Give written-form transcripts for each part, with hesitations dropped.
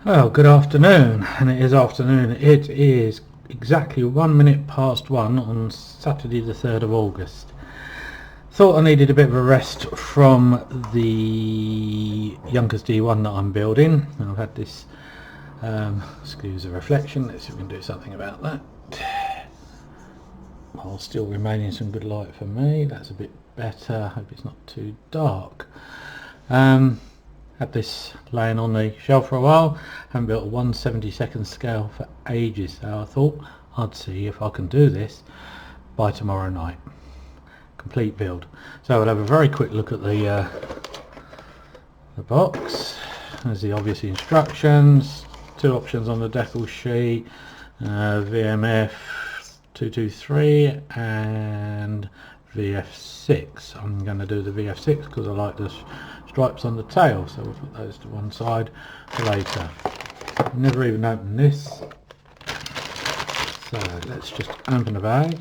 Well, good afternoon, and it is afternoon. It is exactly 1 minute past 1 on Saturday the 3rd of August. Thought I needed a bit of a rest from the Yonkers D1 that I'm building. I've had this, excuse the reflection, let's see if we can do something about that. While still remaining some good light for me, that's a bit better, hope it's not too dark. Had this laying on the shelf for a while, haven't built a 1/72 scale for ages, so I thought I'd see if I can do this by tomorrow night. Complete build. So we'll have a very quick look at the box. There's the obvious instructions, two options on the decal sheet, VMF 223 and VF6. I'm going to do the VF6 because I like the stripes on the tail, so we'll put those to one side for later. Never even opened this, so let's just open the bag.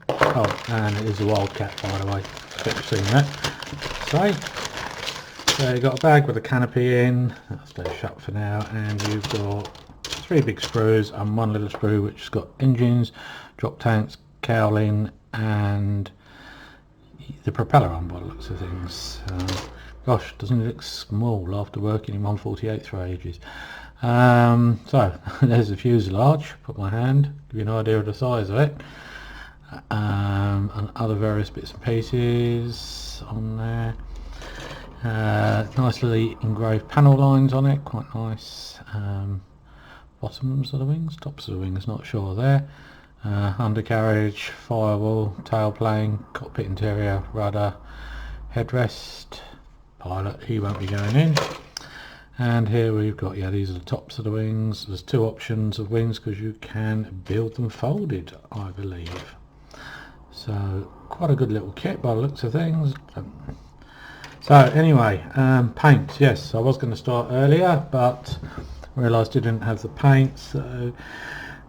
Oh, and it is a Wildcat, by the way, bet you've seen that. So you've got a bag with a canopy in, that'll stay shut for now, and you've got 3 big screws and 1 little screw which has got engines, drop tanks, cowling and the propeller on by the looks of things. Gosh, doesn't it look small after working in 148 for ages. So there's the fuselage, put my hand, give you an idea of the size of it, and other various bits and pieces on there. Nicely engraved panel lines on it, quite nice. Bottoms of the wings, tops of the wings, not sure there. Undercarriage, firewall, tailplane, cockpit interior, rudder, headrest, pilot, he won't be going in. And here we've got, these are the tops of the wings. There's 2 options of wings because you can build them folded, I believe. So quite a good little kit by the looks of things. So anyway, paint, yes, I was going to start earlier but realised I didn't have the paint, so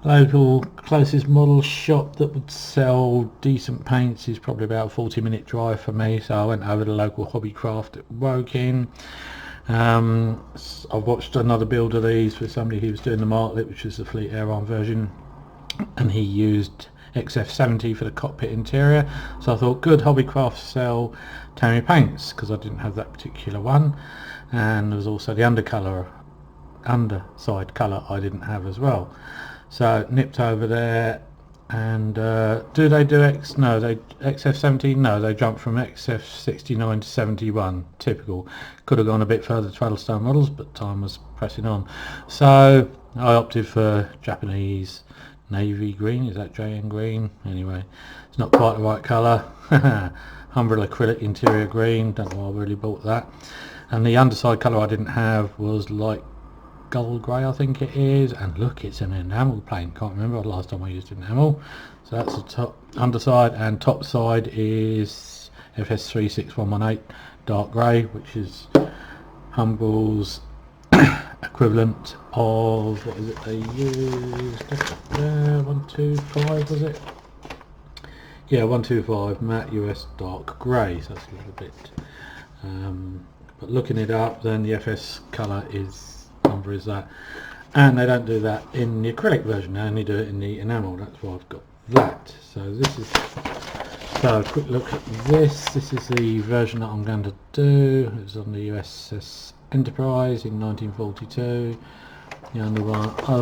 local closest model shop that would sell decent paints is probably about a 40-minute drive for me, so I went over to local Hobbycraft at Woking. I've watched another build of these with somebody who was doing the Martlet, which is the Fleet Airline version, and he used XF70 for the cockpit interior, so I thought good, Hobbycraft sell Tamiya paints because I didn't have that particular one, and there was also the underside colour I didn't have as well. So nipped over there, and do they do XF70? No, they jumped from XF69 to 71, typical. Could have gone a bit further to Trailstone models, but time was pressing on. So I opted for Japanese navy green, is that JN green? Anyway, it's not quite the right colour. Umbrella acrylic interior green, don't know why I really bought that. And the underside colour I didn't have was like gold grey, I think it is, and look, it's an enamel paint, can't remember the last time I used enamel. So that's the top underside, and top side is FS36118 dark grey, which is Humble's equivalent of, what is it they used, 125 was it? Yeah, 125 matte US dark grey, so that's a little bit, but looking it up, then the FS colour is number is that, and they don't do that in the acrylic version, they only do it in the enamel, that's why I've got that. So this is, so quick look at this is the version that I'm going to do. It was on the USS Enterprise in 1942. The other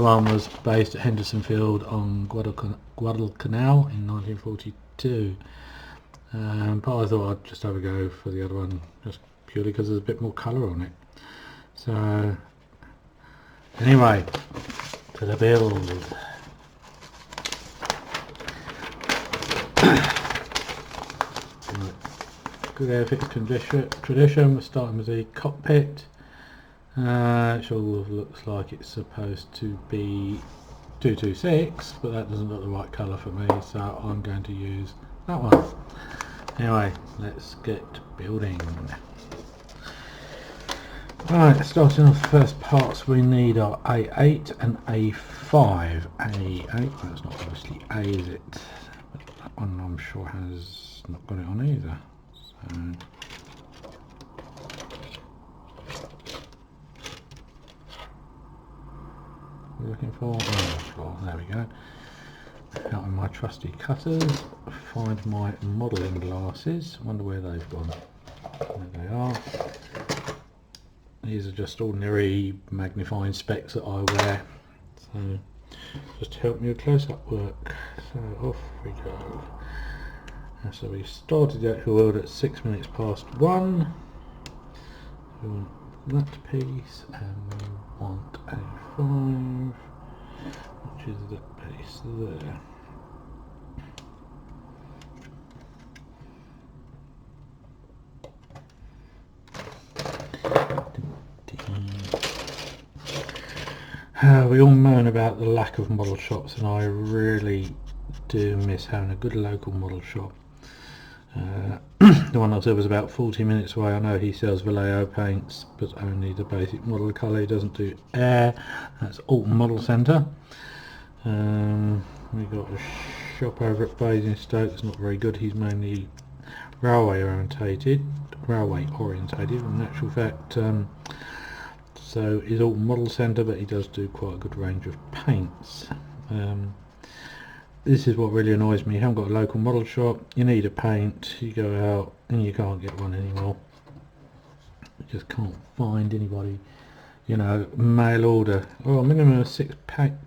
one was based at Henderson Field on Guadalcanal in 1942, but I thought I'd just have a go for the other one just purely because there's a bit more colour on it. So anyway, to the build. Good Airfix tradition, we're starting with the cockpit. It sure looks like it's supposed to be 226, but that doesn't look the right colour for me, so I'm going to use that one. Anyway, let's get building. Right, starting off, the first parts we need are A8 and A5. A8, that's not obviously A, is it? But that one I'm sure has not got it on either. So we're looking for? On the floor, there we go. Out with my trusty cutters, find my modelling glasses, wonder where they've gone. There they are. These are just ordinary magnifying specs that I wear, so just help me with close-up work. So off we go. And so we started the actual world at 6 minutes past 1. We want that piece, and we want a 5, which is that piece there. We all moan about the lack of model shops, and I really do miss having a good local model shop. The one I said was about 40 minutes away. I know he sells Vallejo paints, but only the basic model colour. He doesn't do air. That's Alton Model Centre. We got a shop over at Basingstoke. It's not very good. He's mainly railway orientated, in actual fact. So he's Alton Model Centre, but he does do quite a good range of paints. This is what really annoys me. You haven't got a local model shop, you need a paint, you go out and you can't get one anymore. You just can't find anybody, you know, mail order, oh, a minimum of 6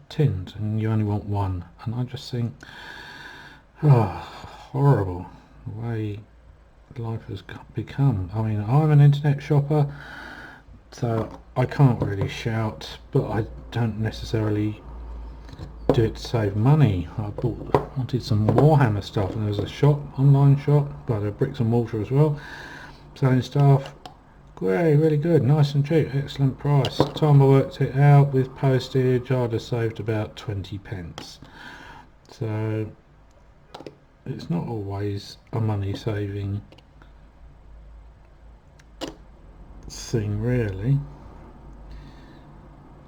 tins and you only want one. And I just think, oh, horrible the way life has become. I mean, I'm an internet shopper, so I can't really shout, but I don't necessarily do it to save money. I wanted some Warhammer stuff, and there was a shop, online shop, but a bricks and mortar as well, selling stuff. Great, really good, nice and cheap, excellent price. Time I worked it out with postage, I'd have saved about 20 pence. So it's not always a money saving thing really,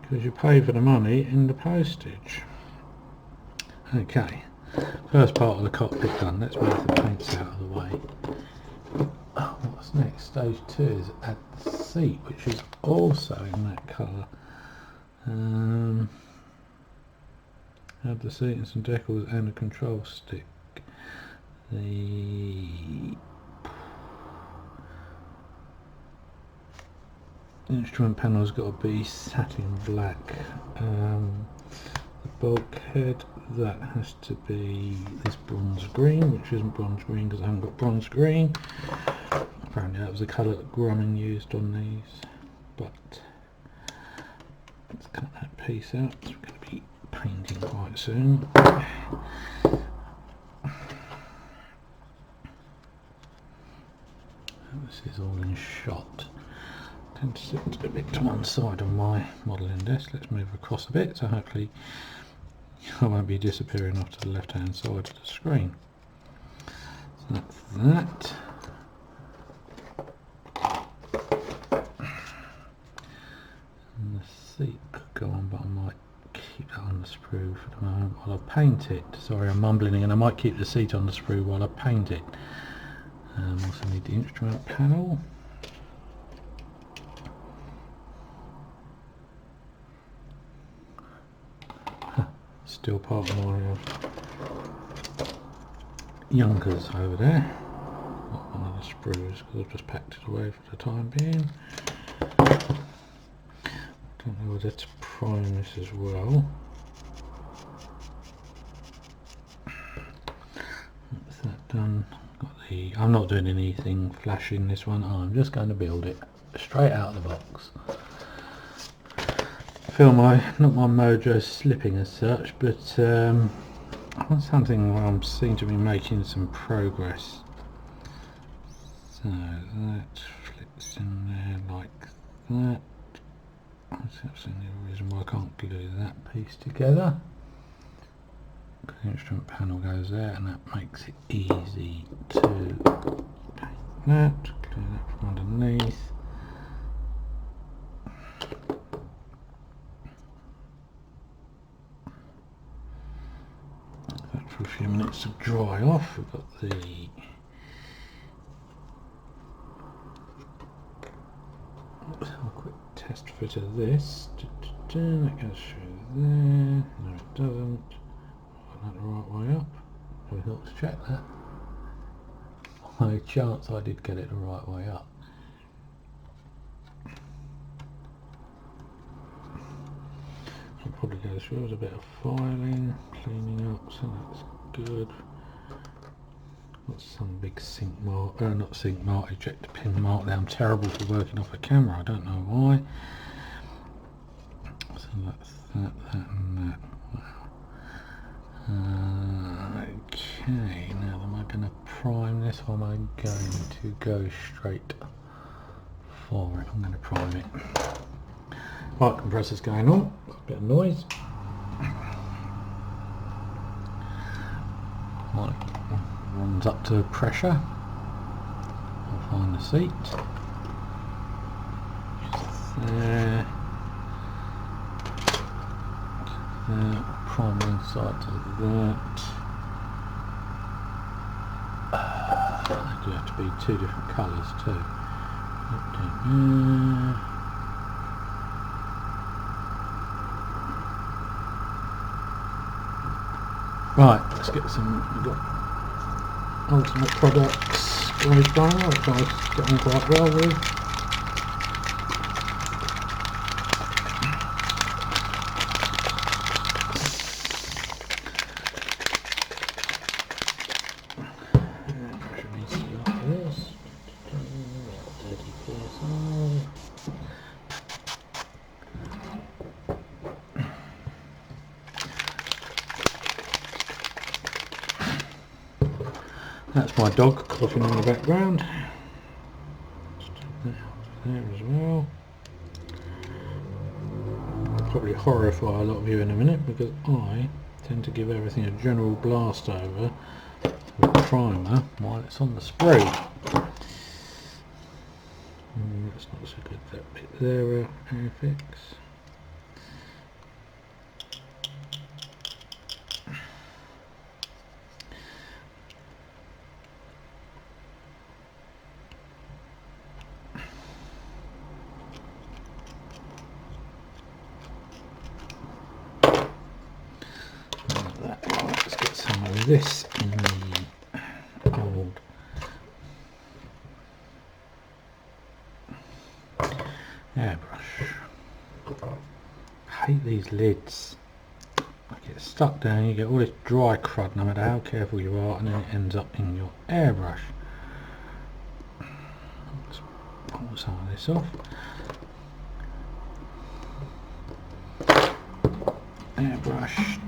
because you pay for the money in the postage. Okay, first part of the cockpit done. Let's move the paints out of the way. Oh, what's next? Stage 2 is add the seat, which is also in that colour. Add the seat and some decals and a control stick. The instrument panel's got to be satin black. The bulkhead, that has to be this bronze green, which isn't bronze green because I haven't got bronze green. Apparently that was the colour that Grumman used on these, but let's cut that piece out. So we're going to be painting quite soon. This is all in shot. I tend to sit a bit to one side of my modelling desk. Let's move across a bit, so hopefully I won't be disappearing off to the left hand side of the screen. So that's that. And the seat could go on, but I might keep that on the sprue for the moment while I paint it. Sorry, I'm mumbling, and I might keep the seat on the sprue while I paint it. Also need the instrument panel. Still part of my Yonkers over there. Not one of the sprues because I've just packed it away for the time being. Don't know whether to prime this as well. That's that done. I'm not doing anything flashy in this one. I'm just going to build it straight out of the box. I feel not my mojo slipping as such, but on something where I'm seem to be making some progress. So that flips in there like that. That's absolutely the reason why I can't glue that piece together. The instrument panel goes there, and that makes it easy to paint that, glue that from underneath. That for a few minutes to dry off. We've got the a quick test fit of this. That goes through there. No, it doesn't. Got that the right way up. We got to check that. No chance I did get it the right way up. I'll probably go through with a bit of filing, cleaning up, so that's good. Got some big sink mark, not sink mark, ejector pin mark there. I'm terrible for working off a camera, I don't know why. So that's that, and that. Okay, now am I going to prime this or am I going to go straight for it? I'm going to prime it. Right, compressor's going on, a bit of noise. Right, runs up to pressure. I'll find the seat. Just there. Prime inside to that. They do have to be two different colours too. Right, let's get some. We've got Ultimate Products spray primer, which I was getting quite well with. That's my dog coughing in the background. Let's take that out there as well. I'll probably horrify a lot of you in a minute because I tend to give everything a general blast over with the primer while it's on the spray. That's not so good, that bit there, Airfix. Let's get some of this in the old airbrush. I hate these lids. I get stuck down, you get all this dry crud no matter how careful you are, and then it ends up in your airbrush. Let's pull some of this off. Airbrush.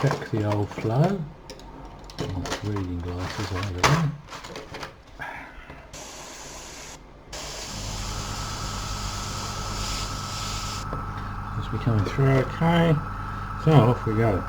Check the old flow. Reading glasses over there. Seems to be coming through okay. So off we go.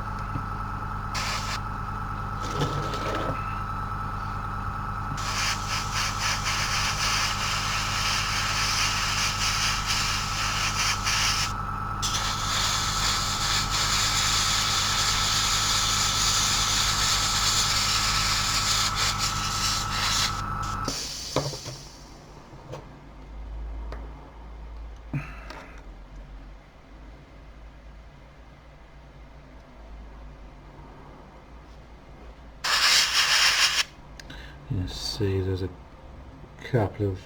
You see there's a couple of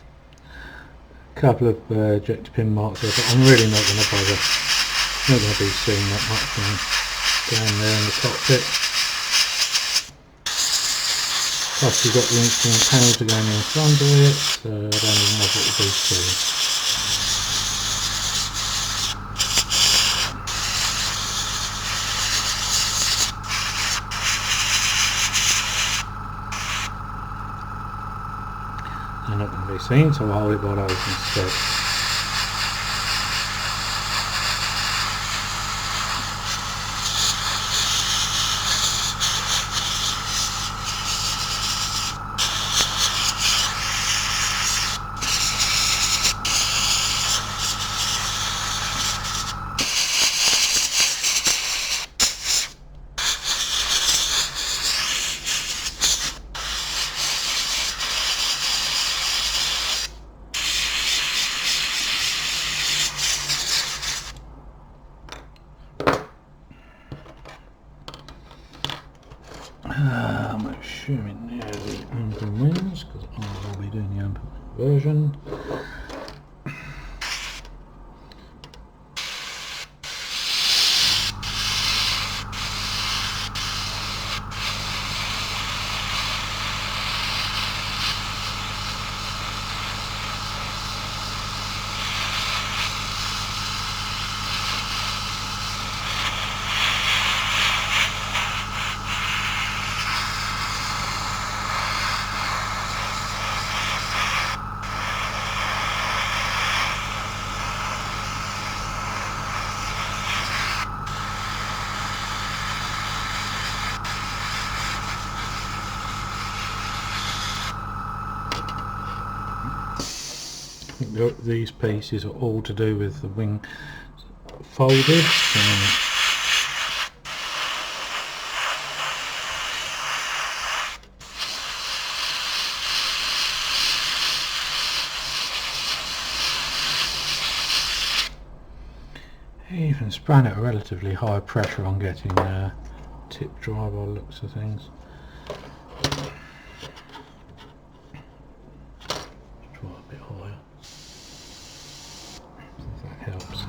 ejector pin marks there, but I'm really not going to bother. Not going to be seeing that much down there in the cockpit. Plus you've got the instrument panels going in front of it, so I don't even know what it will be too. They're not going to be seen, so I'll hold it by those instead. I'm assuming now the open wins, because I will be doing the open version. These pieces are all to do with the wing folded. Even spraying at a relatively high pressure on getting tip dry by the looks of things. Try a bit higher. If that helps.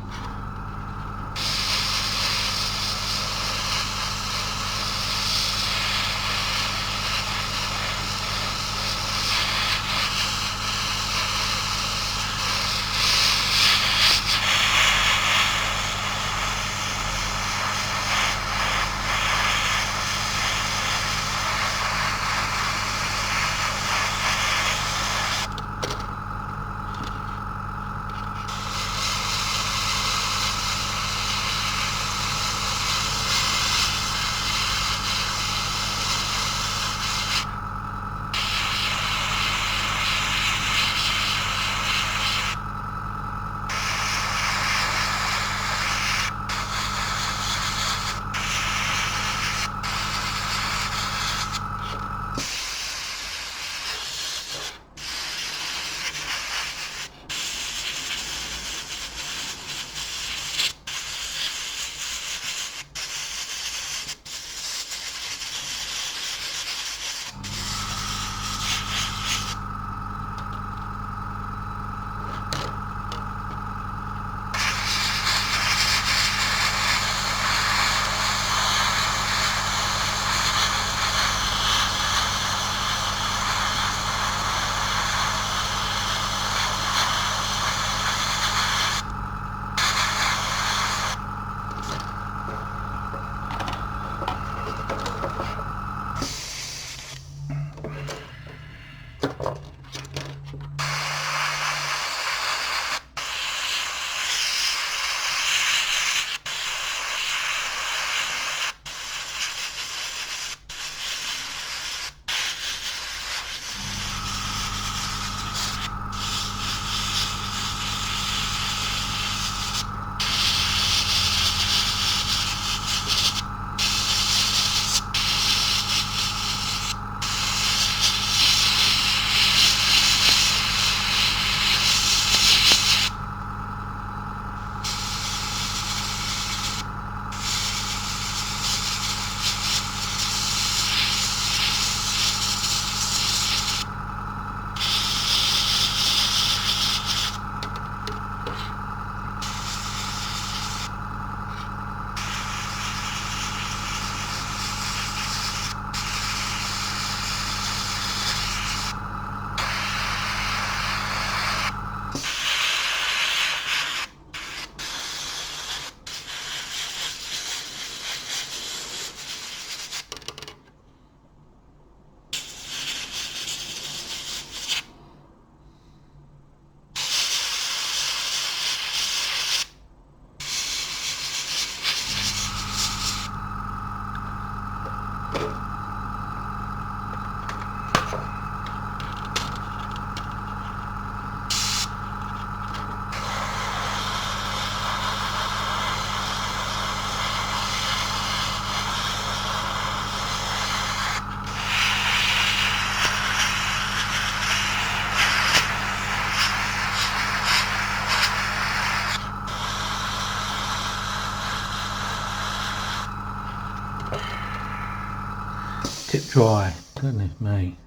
tip dry. Goodness me.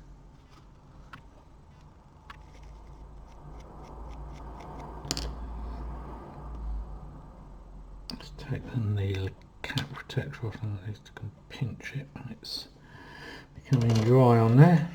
Let's take the cap protector off, and at least I can pinch it when it's becoming dry on there.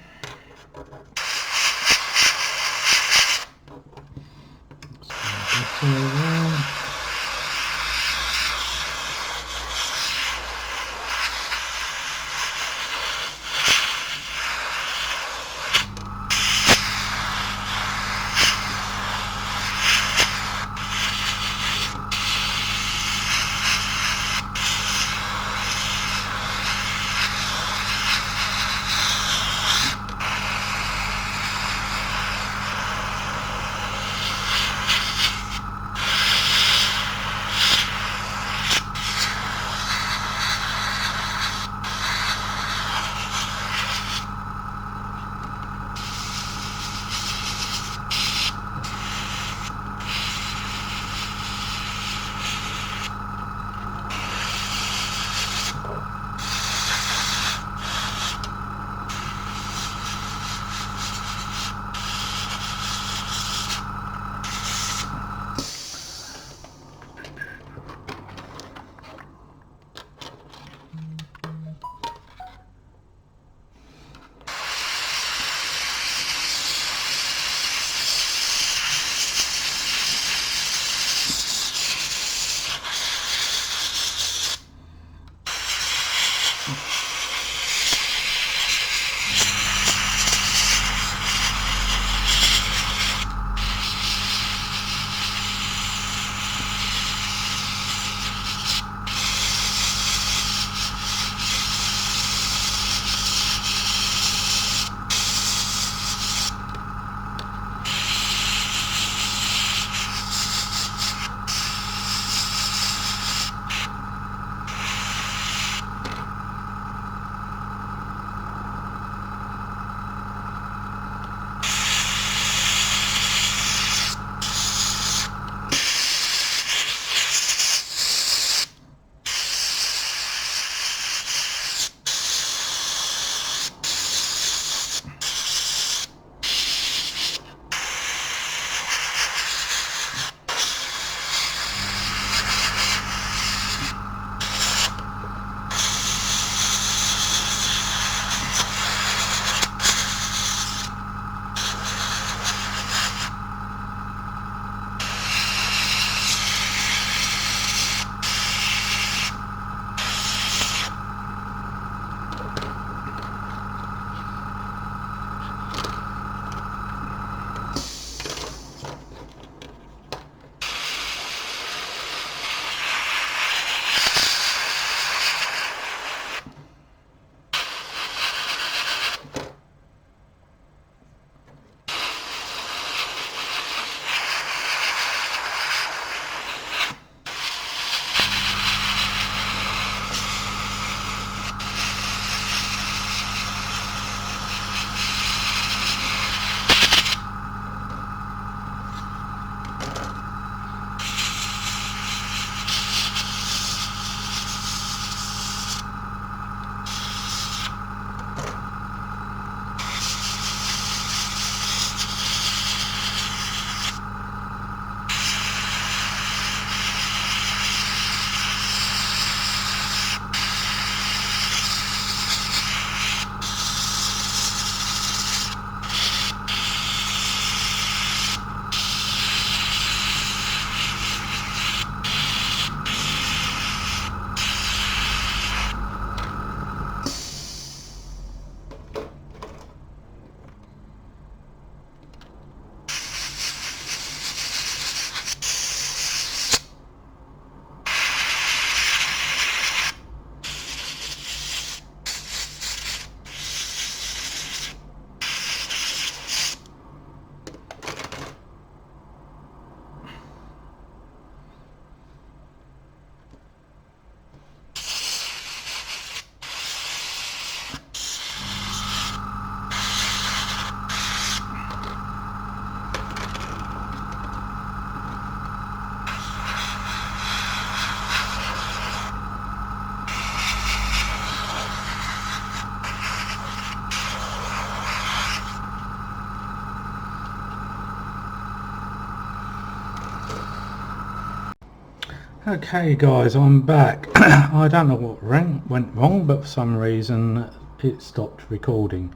Okay guys, I'm back. I don't know what went wrong, but for some reason it stopped recording.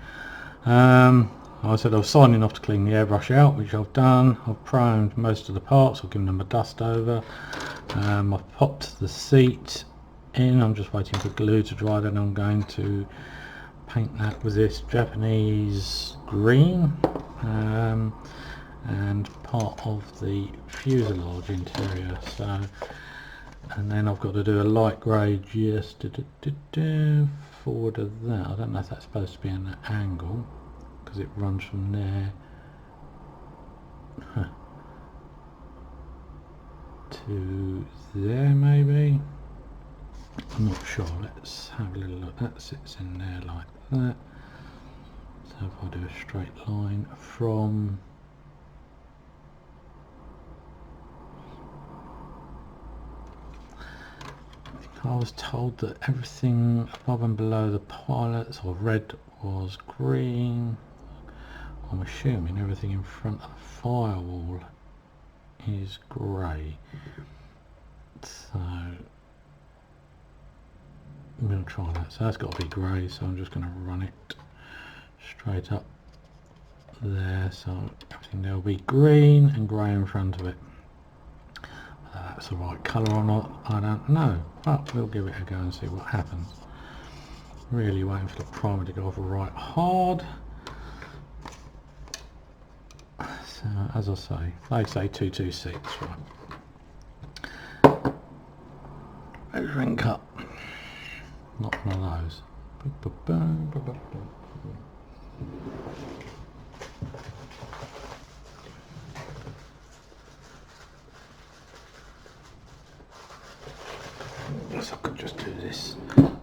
I said I was signing off to clean the airbrush out, which I've done. I've primed most of the parts, I've given them a dust over. I've popped the seat in, I'm just waiting for glue to dry, then I'm going to paint that with this Japanese green and part of the fuselage interior. So, and then I've got to do a light grey just forward of that. I don't know if that's supposed to be an angle because it runs from there to there maybe. I'm not sure. Let's have a little look. That sits in there like that. So if I do a straight line from I was told that everything above and below the pilots or red was green. I'm assuming everything in front of the firewall is grey. So I'm going to try that. So that's got to be grey, so I'm just going to run it straight up there. So everything there will be green and grey in front of it. That's the right colour or not, I don't know, but we'll give it a go and see what happens. Really waiting for the primer to go off right hard. So as I say, they say 226, right? Measuring cup, not one of those. So I could just do this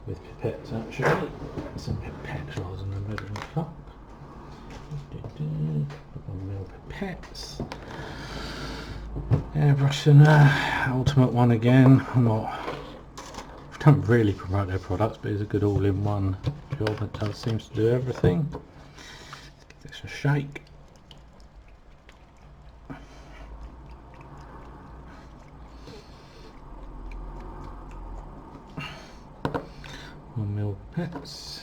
with pipettes actually, some pipettes rather than a measuring cup. 1mm pipettes. Airbrush and Ultimate One again. I don't really promote their products, but it's a good all-in-one job. It does seems to do everything. Let's give this a shake. Mil pets.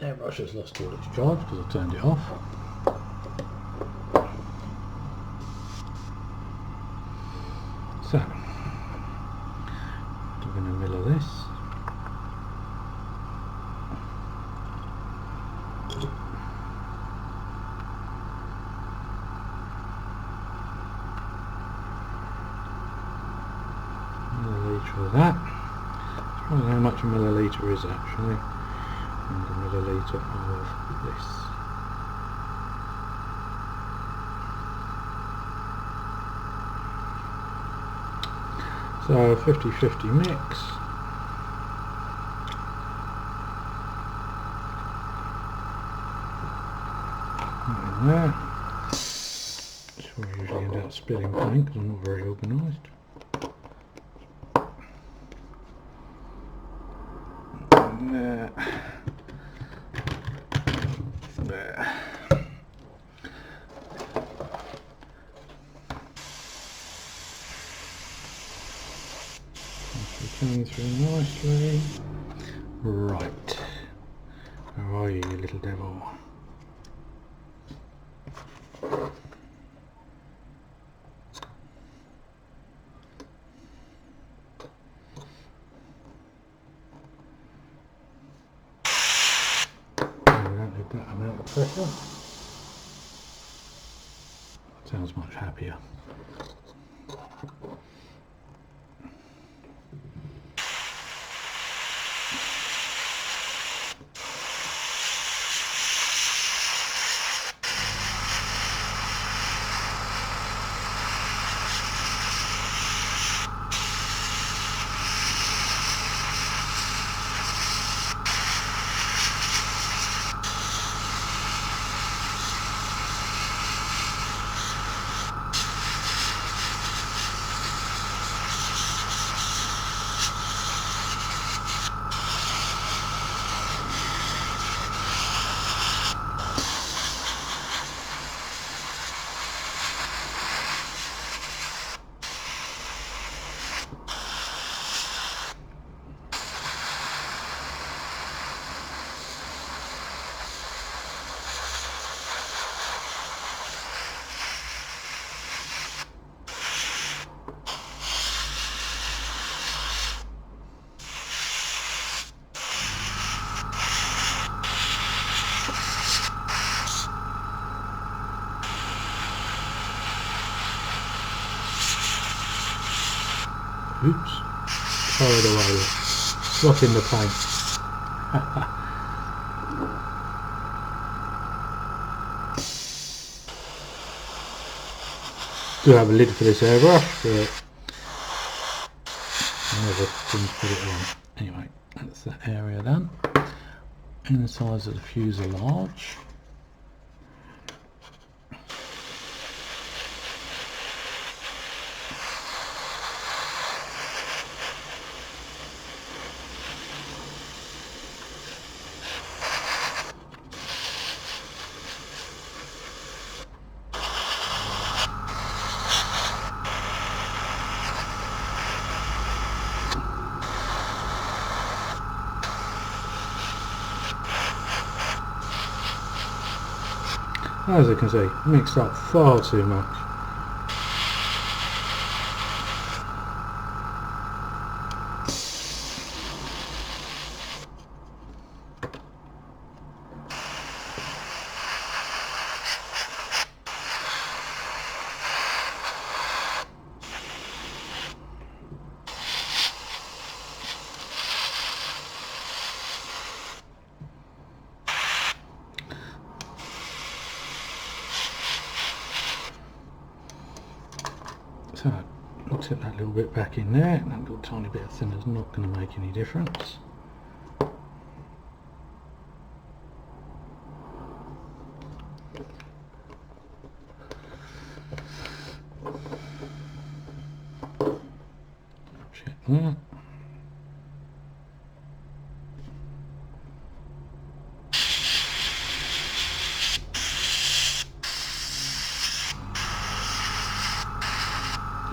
Airbrush has lost all its charge because I turned it off. So, I'm in the middle of this. Milliliter of that. I don't know how much a milliliter is actually. And a milliliter of this. So 50-50 mix. And there. That's where I usually end up spilling paint because I'm not very organised. There. There. That's coming through nicely. Right. Where are you, you little devil? That amount of pressure. That sounds much happier. Oops. Carried away. Rocking the paint. Do have a lid for this airbrush, but I never seem to put it on. Anyway, that's that area done. Insides of the fuselage. As you can see, mixed up far too much. So I'll tip that little bit back in there. That little tiny bit of thinner is not going to make any difference. Check that.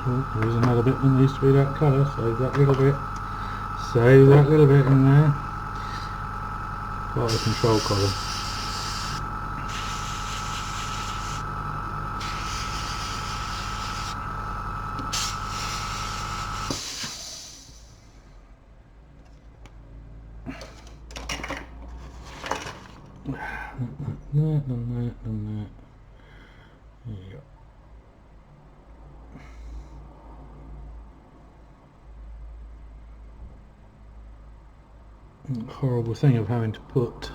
Oh, there is another bit that needs to be that colour. Save that little bit. Save that little bit in there. Part of the control column. That. There you go. Horrible thing of having to put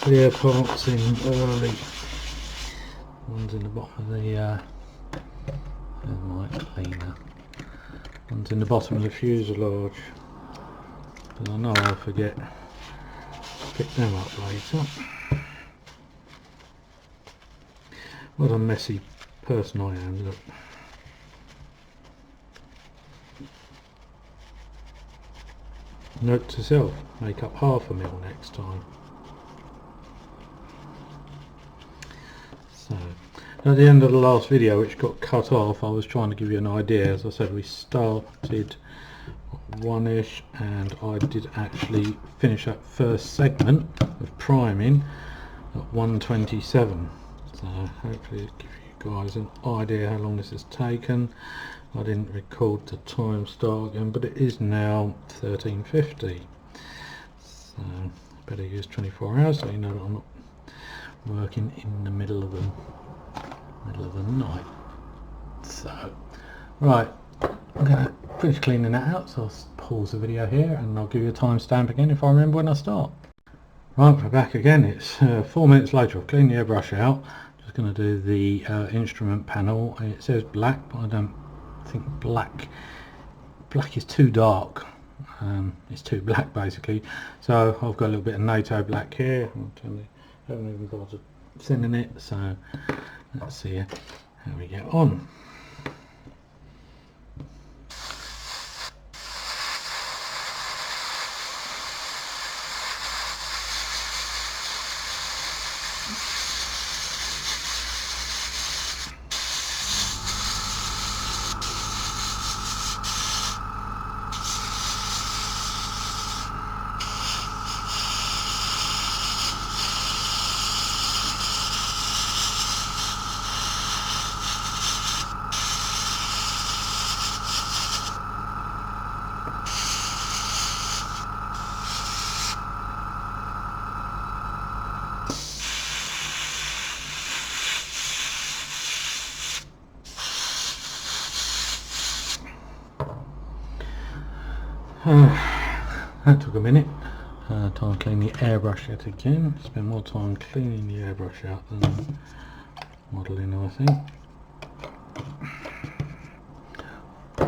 clear parts in early. One's in the bottom of the there's my cleaner. One's in the bottom of the fuselage, but I know I'll forget to pick them up later. What a messy person I am, look. Note to self, make up half a mil next time. So, at the end of the last video, which got cut off, I was trying to give you an idea. As I said, we started 1ish, and I did actually finish that first segment of priming at 1:27. So hopefully it'll give you guys an idea how long this has taken. I didn't record the time start again, but it is now 13:50. So better use 24 hours so you know that I'm not working in the middle of the night. So right, I'm going to finish cleaning that out, so I'll pause the video here and I'll give you a timestamp again if I remember when I start. Right, we're back again. It's 4 minutes later. I've cleaned the airbrush out. Just going to do the instrument panel. It says black, but I don't think black is too dark. It's too black basically. So I've got a little bit of NATO black here. I haven't even bothered thinning it. So let's see how we get on. That took a minute. Time to clean the airbrush yet again. Spend more time cleaning the airbrush out than modelling, I think.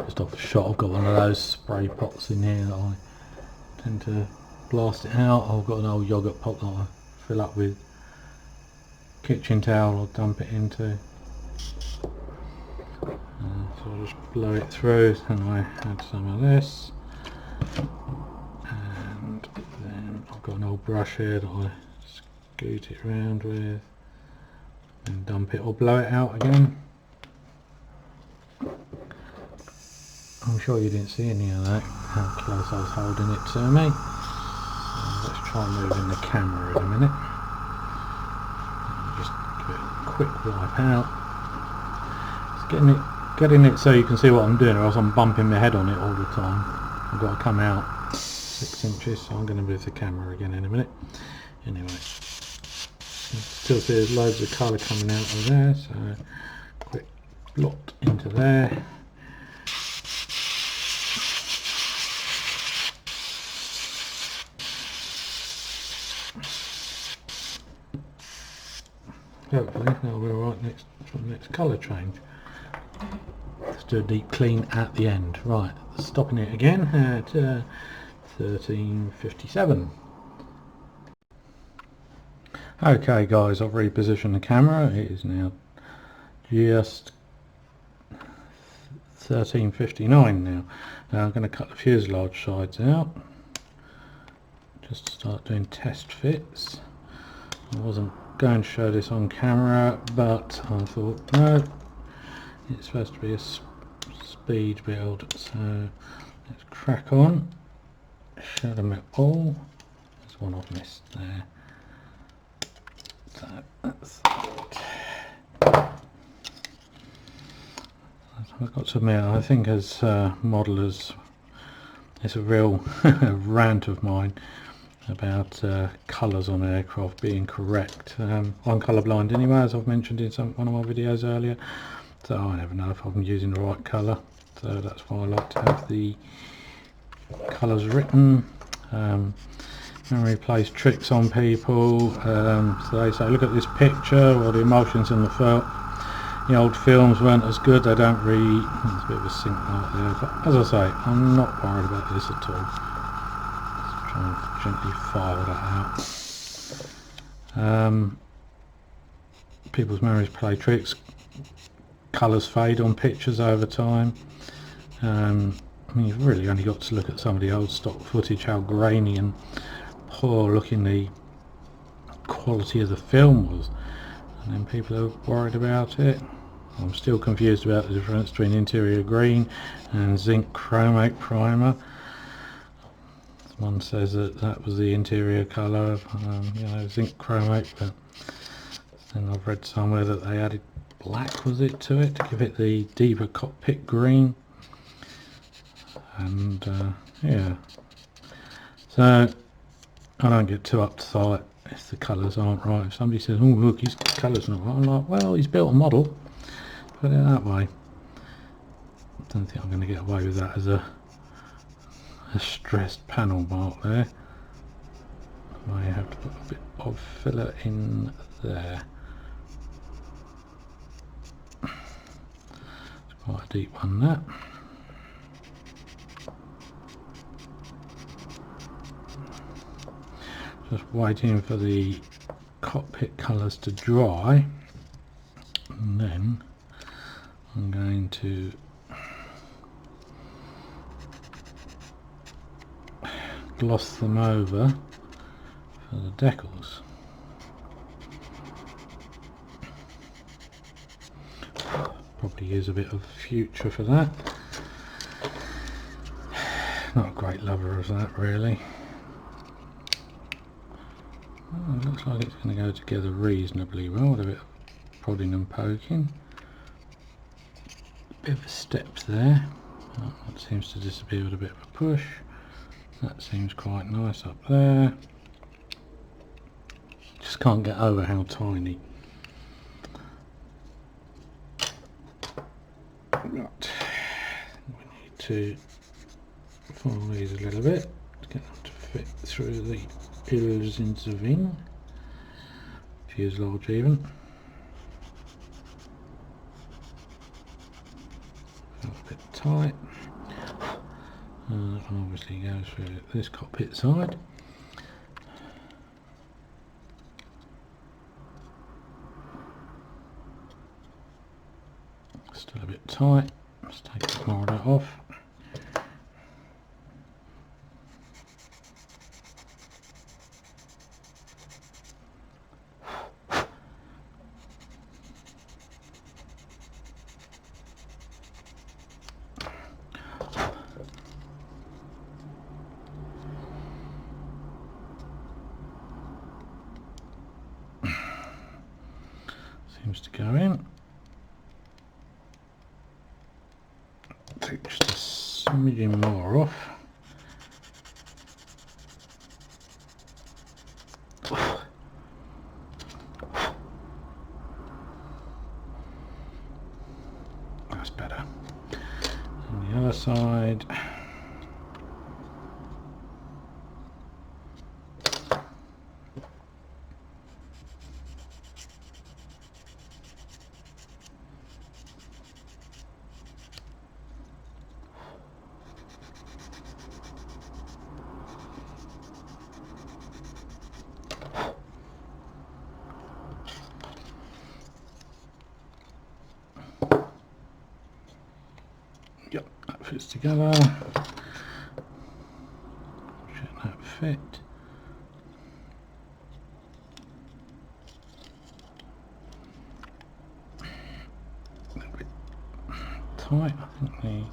Just off the shot, I've got one of those spray pots in here that I tend to blast it out. I've got an old yogurt pot that I fill up with kitchen towel or dump it into. So I'll just blow it through, and I add some of this. And then I've got an old brush here that I scoot it around with and dump it or blow it out again. I'm sure you didn't see any of that, how close I was holding it to me. So let's try moving the camera in a minute. Just give it a quick wipe out. It's getting it so you can see what I'm doing, or else I'm bumping my head on it all the time. I've got to come out 6 inches, so I'm going to move the camera again in a minute. Anyway, still see there's loads of colour coming out of there, so quick blot into there. Hopefully that'll be alright for the next colour change. Let's do a deep clean at the end. Right, stopping it again at 13:57. Okay guys, I've repositioned the camera. It is now just 13:59 now. I'm going to cut the fuselage sides out just to start doing test fits. I wasn't going to show this on camera, but I thought no, it's supposed to be a speed build, so let's crack on. Show them it all. There's one I've missed there, so that's that. I've got to admit, I think as modelers, it's a real rant of mine about colours on aircraft being correct. I'm colourblind anyway, as I've mentioned in one of my videos earlier, so I never know if I'm using the right colour, so that's why I like to have the colours written. Memory plays tricks on people, so they say look at this picture, or the emulsions in the old films weren't as good, they don't read. There's a bit of a sink right there, but as I say, I'm not worried about this at all. Try and gently file that out. People's memories play tricks, colours fade on pictures over time. I mean, you've really only got to look at some of the old stock footage, how grainy and poor looking the quality of the film was, and then people are worried about it. I'm still confused about the difference between interior green and zinc chromate primer. One says that was the interior colour of zinc chromate, but then I've read somewhere that they added black, was it, to it to give it the deeper cockpit green. And yeah, so I don't get too uptight if the colours aren't right. If somebody says, oh look, his colour's not right, I'm like, well, he's built a model, put it that way. I don't think I'm going to get away with that as a stressed panel mark there. I have to put a bit of filler in there. It's quite a deep one, that. Just waiting for the cockpit colours to dry, and then I'm going to gloss them over for the decals. Probably use a bit of future for that. Not a great lover of that really. Oh, it looks like it's going to go together reasonably well with a bit of prodding and poking. Bit of a step there. Oh, that seems to disappear with a bit of a push. That seems quite nice up there. Just can't get over how tiny. Right. We need to follow these a little bit to get them to fit through the pills into the wing, fuselage even. A bit tight. Obviously goes through this cockpit side. Still a bit tight. Let's take a bit more of that off. Seems to go in. Take just a smidgen more off. That's better. On the other side. Yep, that fits together. Check that fit. A little bit tight, I think the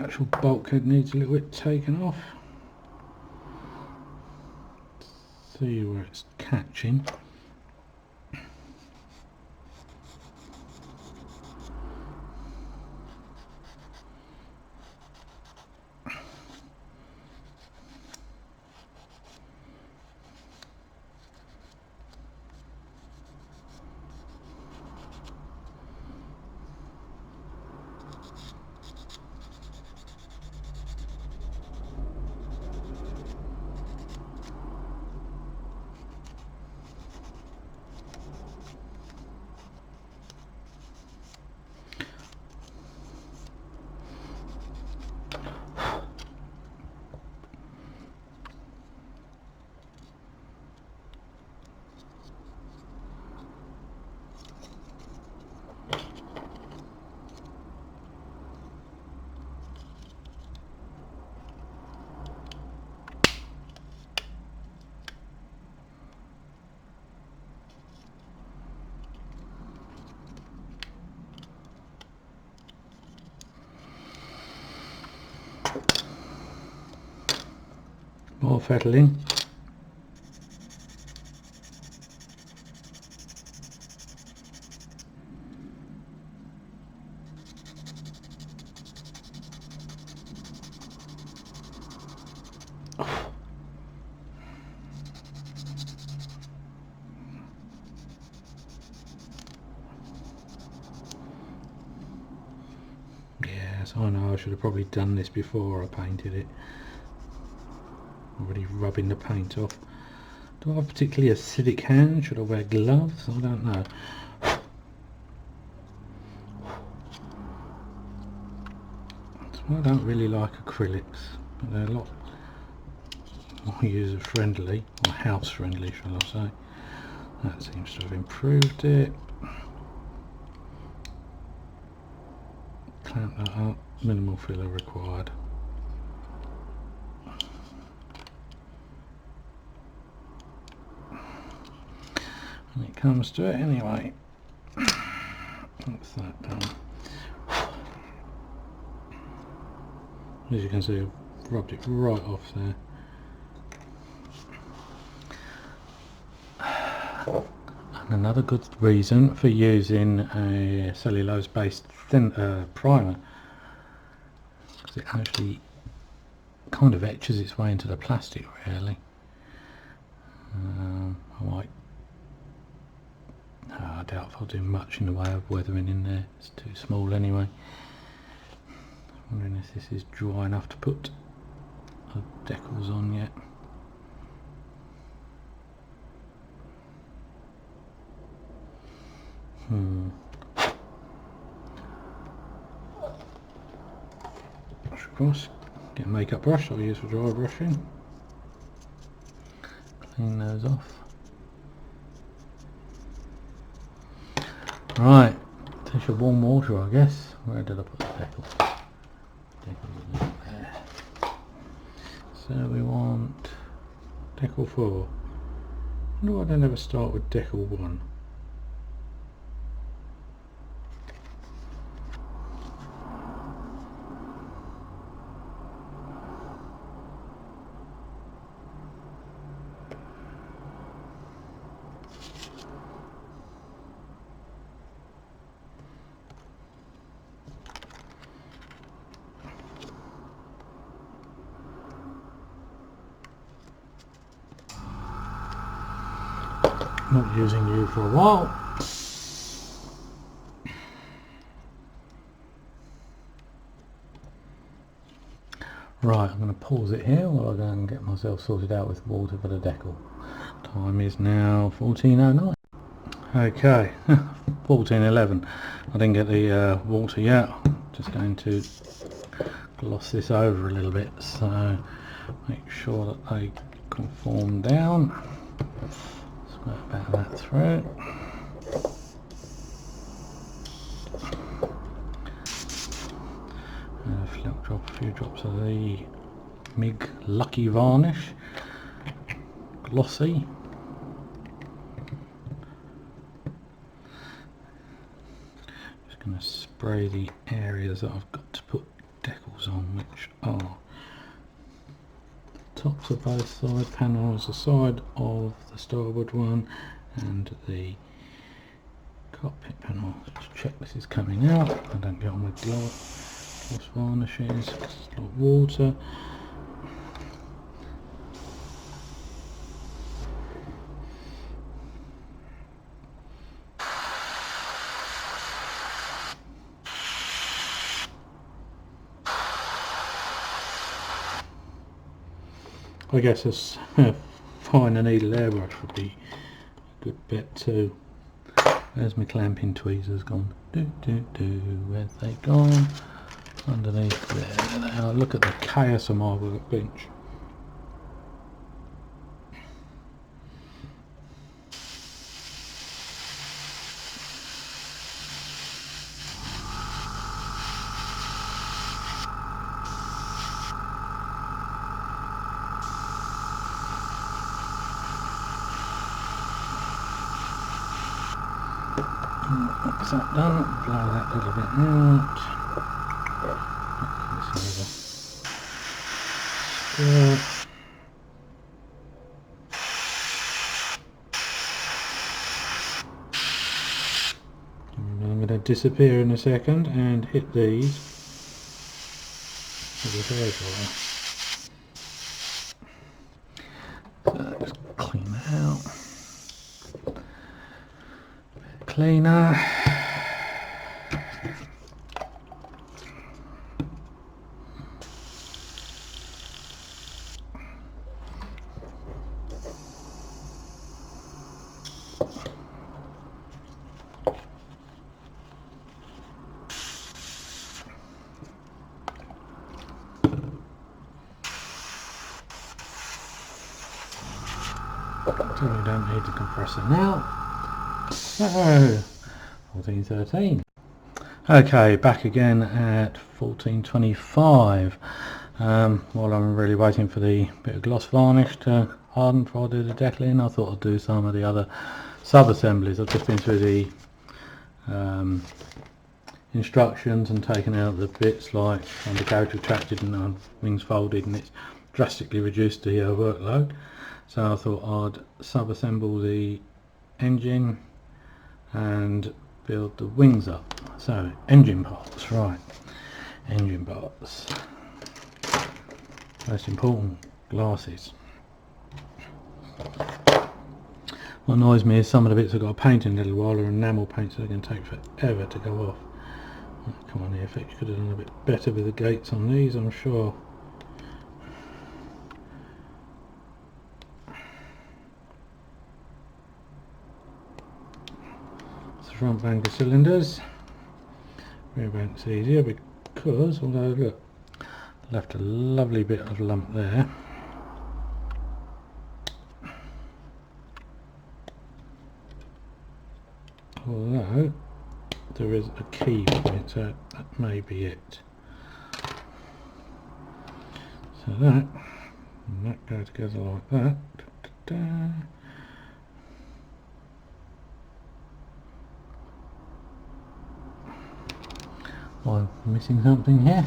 actual bulkhead needs a little bit taken off. See where it's catching. More fettling. Yes, I know I should have probably done this before I painted it. Already rubbing the paint off. Do I have particularly acidic hands? Should I wear gloves? I don't know. I don't really like acrylics, but they're a lot more user friendly, or house friendly shall I say. That seems to have improved it. Clamp that up, minimal filler required. When it comes to it anyway. That's that done. As you can see, I've rubbed it right off there. And another good reason for using a cellulose based primer, because it actually kind of etches its way into the plastic really. I doubt if I'll do much in the way of weathering in there, it's too small anyway. I'm wondering if this is dry enough to put the decals on yet. Brush across, get a makeup brush I'll use for dry brushing. Clean those off. Right, take your warm water I guess. Where did I put the decal? Decals are there. So we want decal 4. I wonder why they never start with decal 1. Not using you for a while. Right, I'm going to pause it here while I go and get myself sorted out with water for the decal. Time is now 14:09. Okay, 14:11. I didn't get the water yet. Just going to gloss this over a little bit, so make sure that they conform down. Squirt about that through. Drop a few drops of the MIG Lucky Varnish, glossy. Just going to spray the areas that I've got to put decals on, which are the tops of both side panels, the side of the starboard one and the cockpit panel. Just check this is coming out. I don't get on with gloss varnishes, a lot of water. I guess a finer needle airbrush would be a good bet too. Where's my clamping tweezers gone? Where's they gone? Underneath there they are. Look at the chaos of my workbench. That's that done. Blow that little bit out. I'm going to disappear in a second and hit these with a hair dryer. So just clean that out. Cleaner. So we don't need the compressor now. So 14:13. Okay, back again at 14:25. While I'm really waiting for the bit of gloss varnish to harden before I do the decaling, I thought I'd do some of the other sub-assemblies. I've just been through the instructions and taken out the bits like undercarriage retracted and wings folded, and it's drastically reduced the workload. So I thought I'd sub-assemble the engine and build the wings up. So engine parts, right, engine parts, most important, glasses. What annoys me is some of the bits have got a paint in a little while, or enamel paint, so they're going to take forever to go off. Oh, come on, Airfix could have done a bit better with the gates on these, I'm sure. Front bank of cylinders. Rear bank's easier because, although look, left a lovely bit of lump there. Although there is a key point, so that may be it. So that and that go together like that. Da, da, da. I'm missing something here.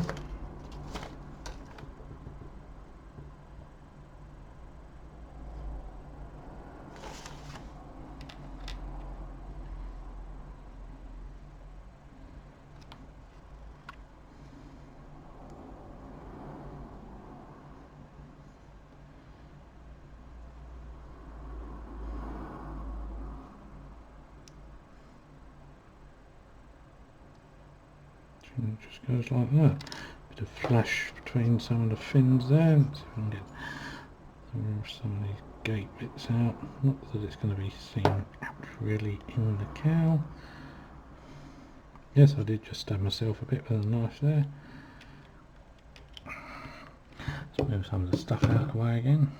It just goes like that. Bit of flash between some of the fins there. Let's see if I can get some of these gate bits out. Not that it's going to be seen really in the cow. Yes, I did just stab myself a bit with a knife there. Let's move some of the stuff out of the way again.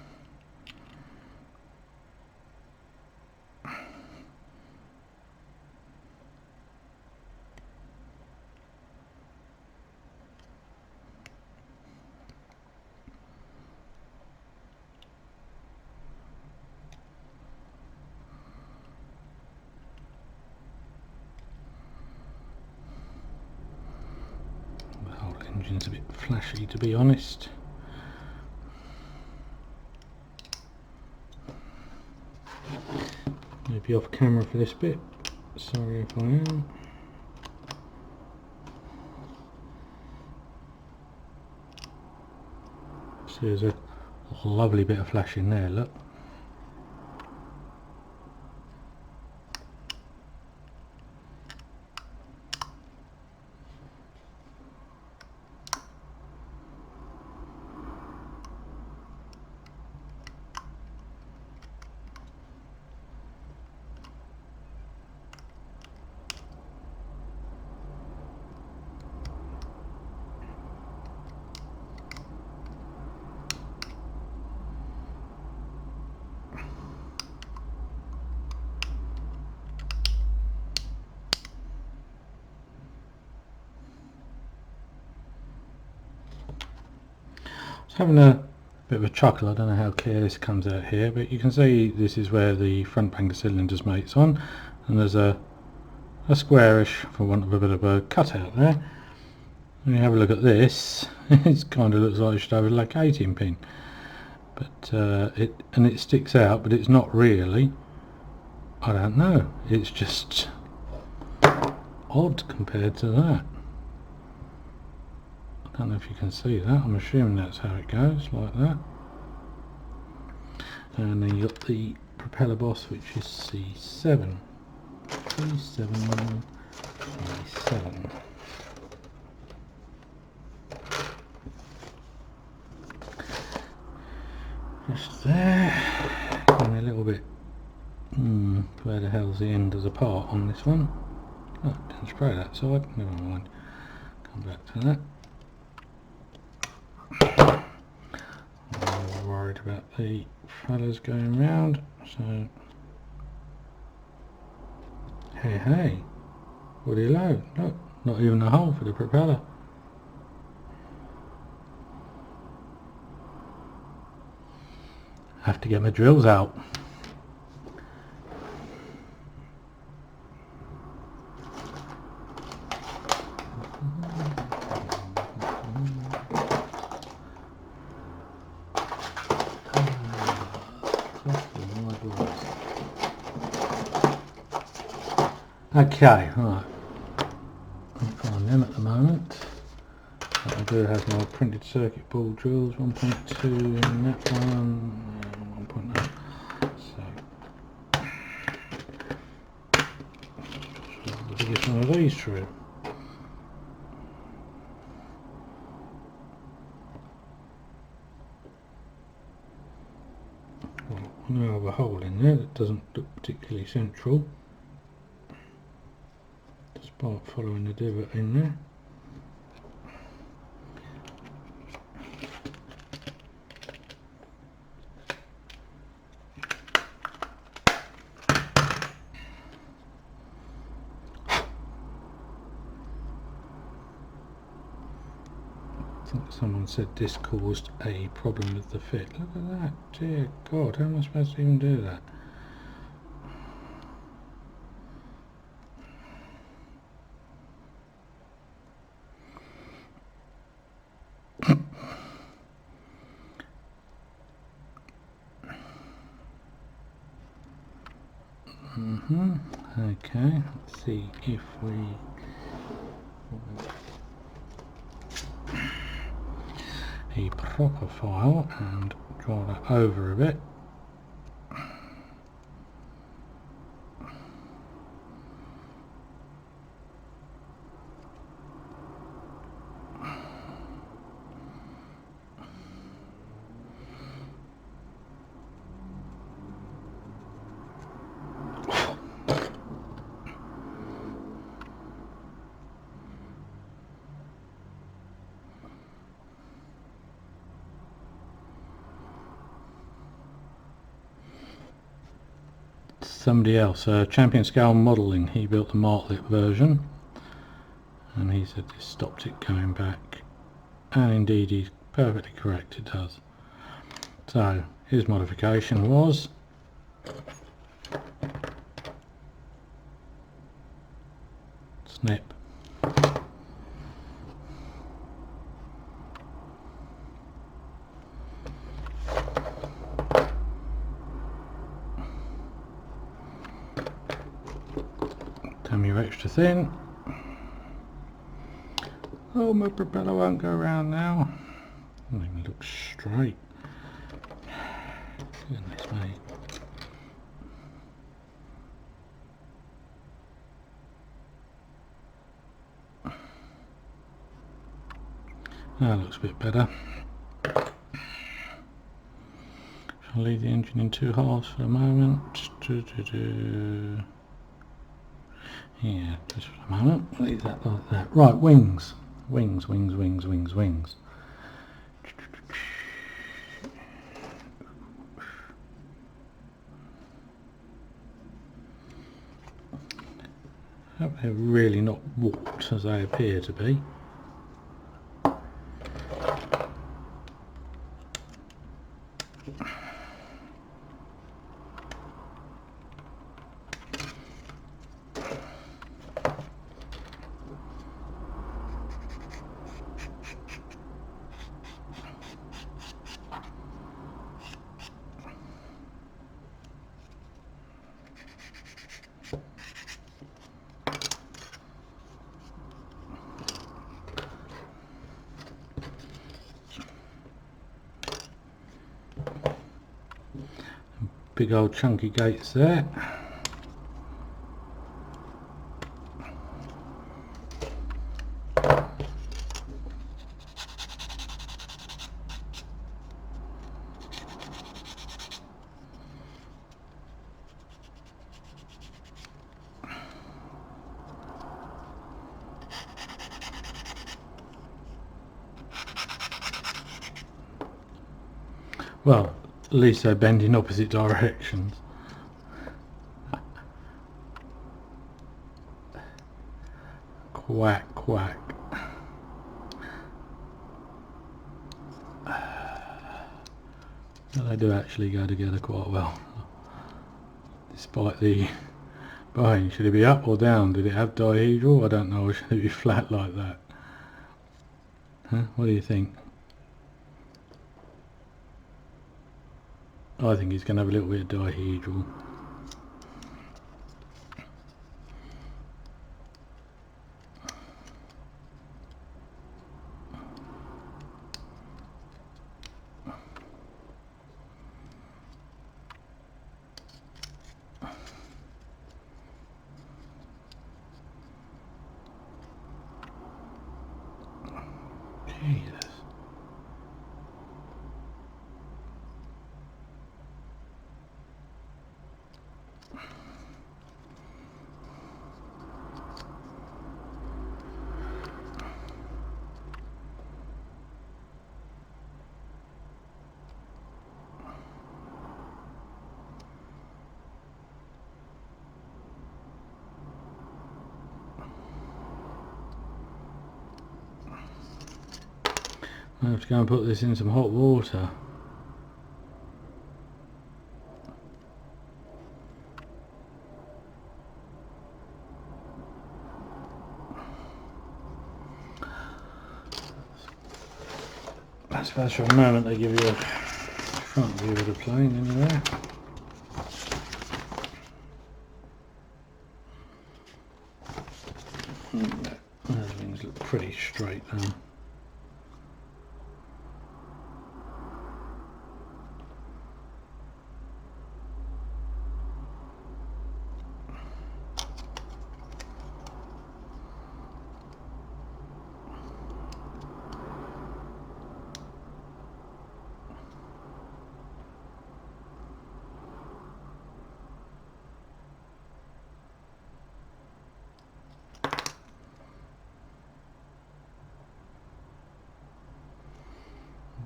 Engine's a bit flashy, to be honest. Maybe off camera for this bit. Sorry if I am. See, there's a lovely bit of flash in there, look. Having a bit of a chuckle. I don't know how clear this comes out here, but you can see this is where the front bank of cylinders mates on, and there's a squarish, for want of a bit of a cutout there. When you have a look at this, it kind of looks like it should have a locating pin, but it sticks out, but it's not really. I don't know, it's just odd compared to that. I don't know if you can see that. I'm assuming that's how it goes, like that. And then you've got the propeller boss, which is C7. C7. Just there. And a little bit. Where the hell's the end of the part on this one? Oh, didn't spray that side. Never mind. Come back to that. I'm more worried about the fellas going round, so hey, what do you know? Look, not even a hole for the propeller. Have to get my drills out. Okay, right. I'm find them at the moment. But I do have my printed circuit board drills, 1.2 in that one, 1.0. So the biggest one of these through. Well, I now have a hole in there that doesn't look particularly central, despite following the divot in there. I think someone said this caused a problem with the fit. Look at that, dear God, how am I supposed to even do that? Okay, let's see if we a proper file and draw that over a bit. Somebody else, Champion Scale Modelling, he built the Martlet version and he said this stopped it going back, and indeed he's perfectly correct, it does. So his modification was snip, damn, you're extra thin. Oh, my propeller won't go around now. Doesn't even look straight. Goodness me. That looks a bit better. Shall I leave the engine in two halves for a moment? Yeah, just for a moment. Leave that like that. Right, wings. Wings, wings, wings, wings, wings. Hope they're really not warped as they appear to be. Big old chunky gates there. Well, at least they bend in opposite directions. Quack, quack. Well, they do actually go together quite well, despite the behind. Should it be up or down? Did it have dihedral? I don't know. Or should it be flat like that? Huh? What do you think? I think it's going to have a little bit of dihedral. Jesus. I have to go and put this in some hot water. I suppose for a moment they give you a front view of the plane anyway. Those things look pretty straight now.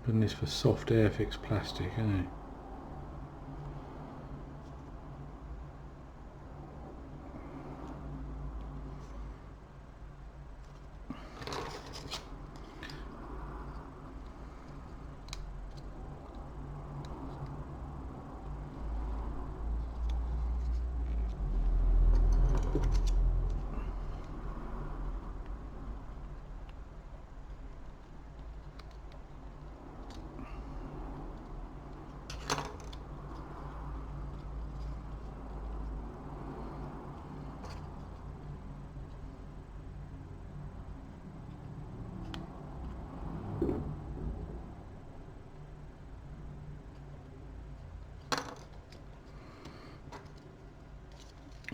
Putting this for soft Airfix plastic, eh?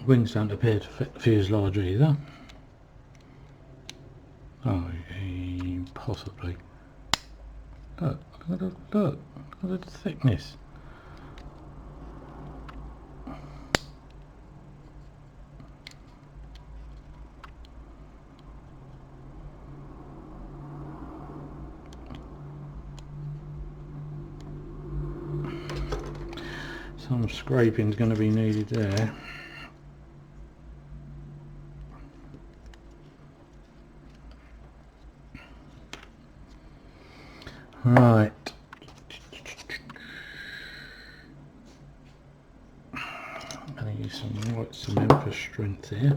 Wings don't appear to fuselage either. Oh, possibly. Look at the thickness. Some scraping is going to be needed there. Right. I'm going to use some white cement for strength here.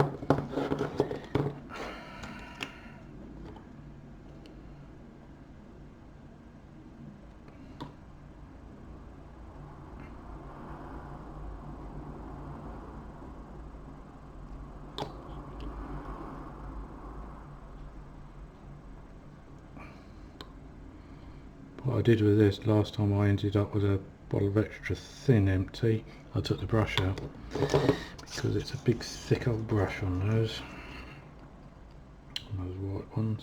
What I did with this last time, I ended up with a bottle of extra thin empty. I took the brush out because it's a big thick old brush on those white ones.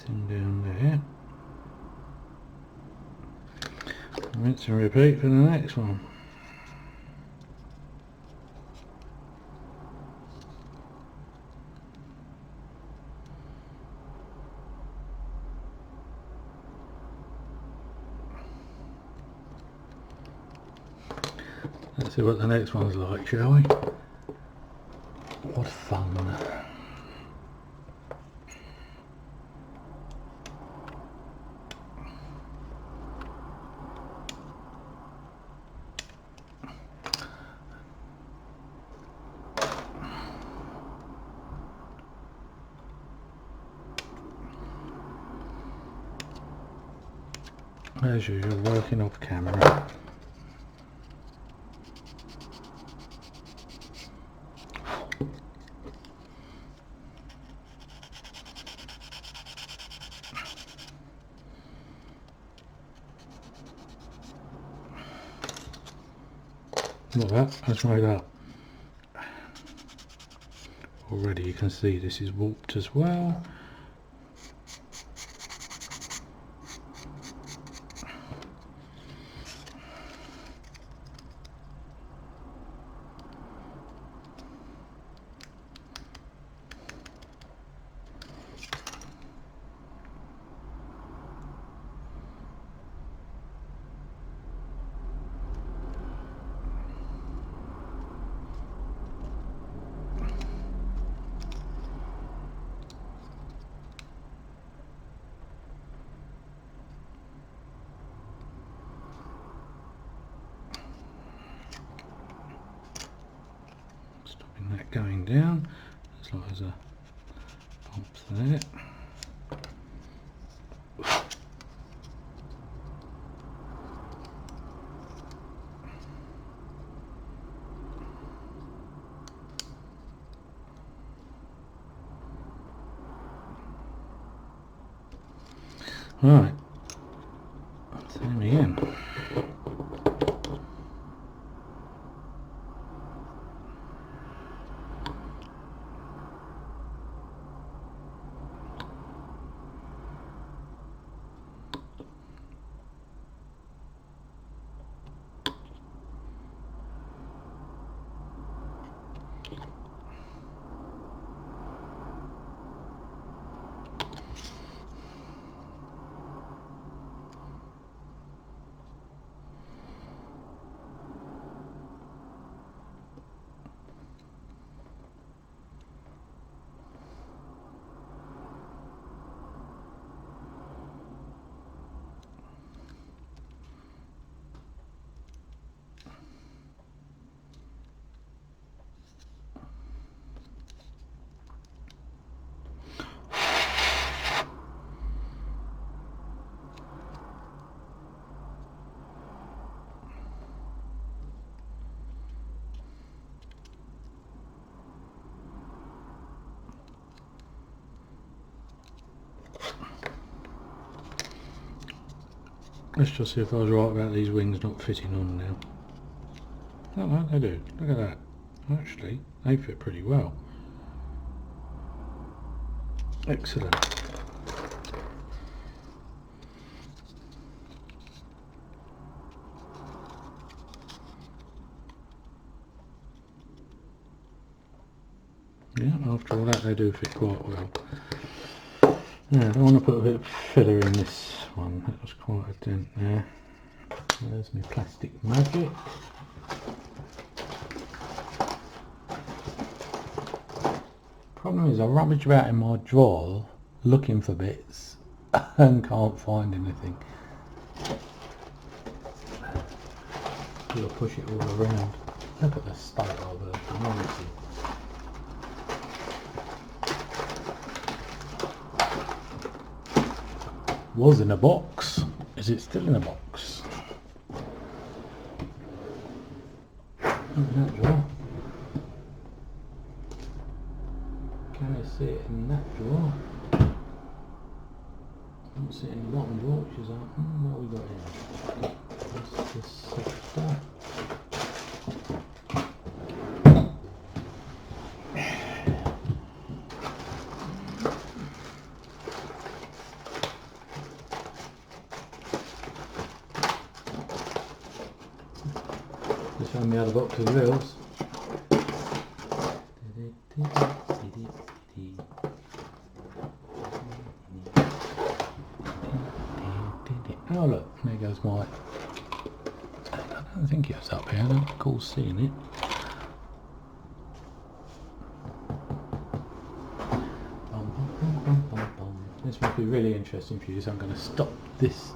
Thin down there. Rinse and repeat for the next one. Let's see what the next one's like, shall we? What fun. as usual, working off camera. Look at that, that's made up. Already you can see this is warped as well. That going down, as long as a bump there. Right, same again. Let's just see if I was right about these wings not fitting on now. Oh no, they do. Look at that. Actually, they fit pretty well. Excellent. Yeah, after all that they do fit quite well. Yeah, I don't want to put a bit of filler in this one. That was quite a dent there. There's my plastic magic. Problem is I rummage about in my drawer looking for bits and can't find anything. You'll push it all around. Look at the state of it, honestly. Was in a box. Is it still in a box? Open that drawer. Can I see it in that drawer? I don't see it in the bottom drawer, which is what have we got here? What's this sifter? Show me how the box of reels. Oh look, there goes my... I don't think it was up here, I don't recall seeing it. This must be really interesting for you, so I'm going to stop this